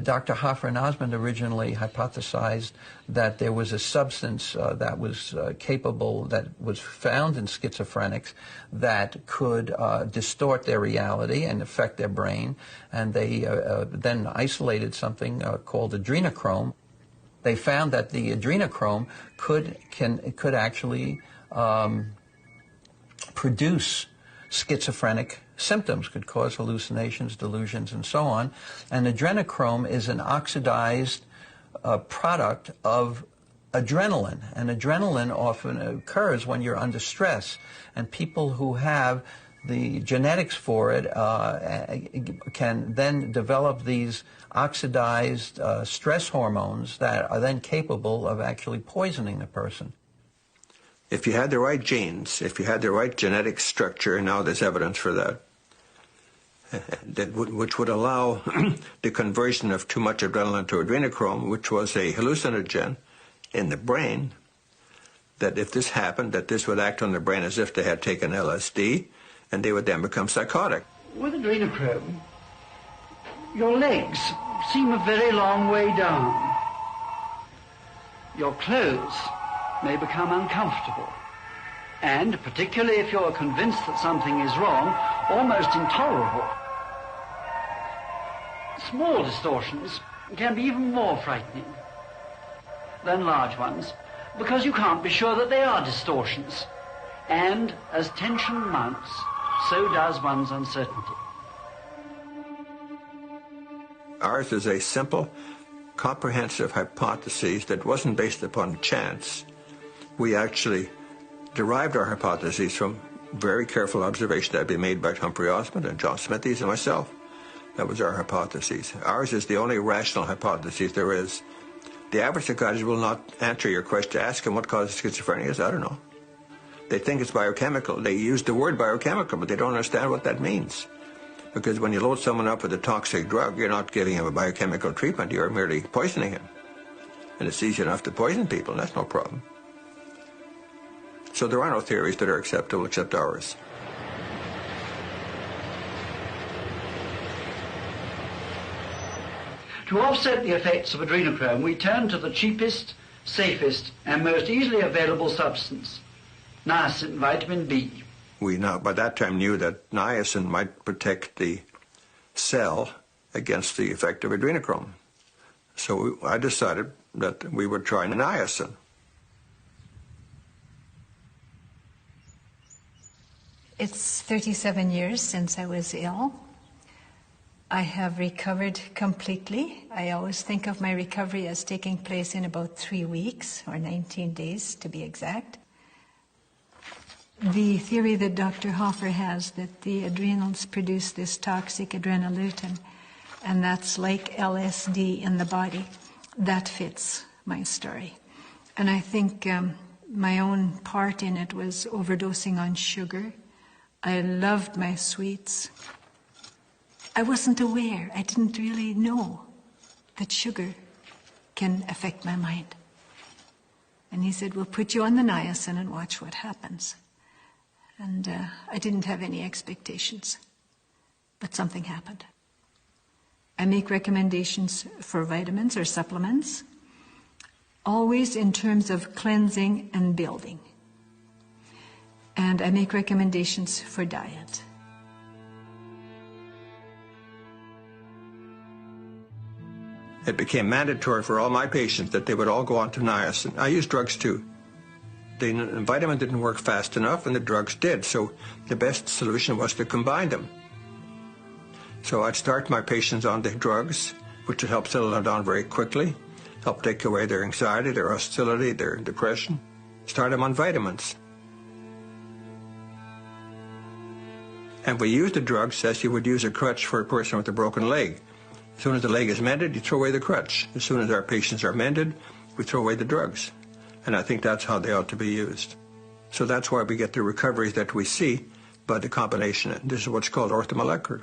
Dr. Hoffer and Osmond originally hypothesized that there was a substance that was capable, that was found in schizophrenics, that could distort their reality and affect their brain. And they then isolated something called adrenochrome. They found that the adrenochrome could actually produce schizophrenic symptoms, could cause hallucinations, delusions, and so on. And adrenochrome is an oxidized product of adrenaline. And adrenaline often occurs when you're under stress. And people who have the genetics for it can then develop these oxidized stress hormones that are then capable of actually poisoning the person. If you had the right genes, if you had the right genetic structure, and now there's evidence for that, which would allow the conversion of too much adrenaline to adrenochrome, which was a hallucinogen in the brain, that if this happened, that this would act on the brain as if they had taken LSD, and they would then become psychotic. With adrenochrome, your legs seem a very long way down. Your clothes may become uncomfortable, and particularly if you're convinced that something is wrong, almost intolerable. Small distortions can be even more frightening than large ones, because you can't be sure that they are distortions. And as tension mounts, so does one's uncertainty. Ours is a simple, comprehensive hypothesis that wasn't based upon chance. We actually derived our hypotheses from very careful observation that had been made by Humphrey Osmond and John Smithies and myself. That was our hypothesis. Ours is the only rational hypothesis there is. The average psychiatrist will not answer your question. Ask him what causes schizophrenia is. I don't know. They think it's biochemical. They use the word biochemical, but they don't understand what that means. Because when you load someone up with a toxic drug, you're not giving him a biochemical treatment. You're merely poisoning him. And it's easy enough to poison people, and that's no problem. So there are no theories that are acceptable except ours. To offset the effects of adrenochrome, we turn to the cheapest, safest, and most easily available substance, niacin, vitamin B. We now, by that time, knew that niacin might protect the cell against the effect of adrenochrome. So I decided that we would try niacin. It's 37 years since I was ill. I have recovered completely. I always think of my recovery as taking place in about 3 weeks, or 19 days to be exact. The theory that Dr. Hoffer has, that the adrenals produce this toxic adrenoleutin, and that's like LSD in the body, that fits my story. And I think my own part in it was overdosing on sugar. I loved my sweets. I wasn't aware, I didn't really know that sugar can affect my mind. And he said, we'll put you on the niacin and watch what happens. And I didn't have any expectations, but something happened. I make recommendations for vitamins or supplements, always in terms of cleansing and building. And I make recommendations for diet. It became mandatory for all my patients that they would all go on to niacin. I use drugs too. The vitamin didn't work fast enough and the drugs did, so the best solution was to combine them. So I'd start my patients on the drugs, which would help settle them down very quickly, help take away their anxiety, their hostility, their depression. Start them on vitamins. And we use the drugs as you would use a crutch for a person with a broken leg. As soon as the leg is mended, you throw away the crutch. As soon as our patients are mended, we throw away the drugs. And I think that's how they ought to be used. So that's why we get the recoveries that we see by the combination. This is what's called orthomolecular.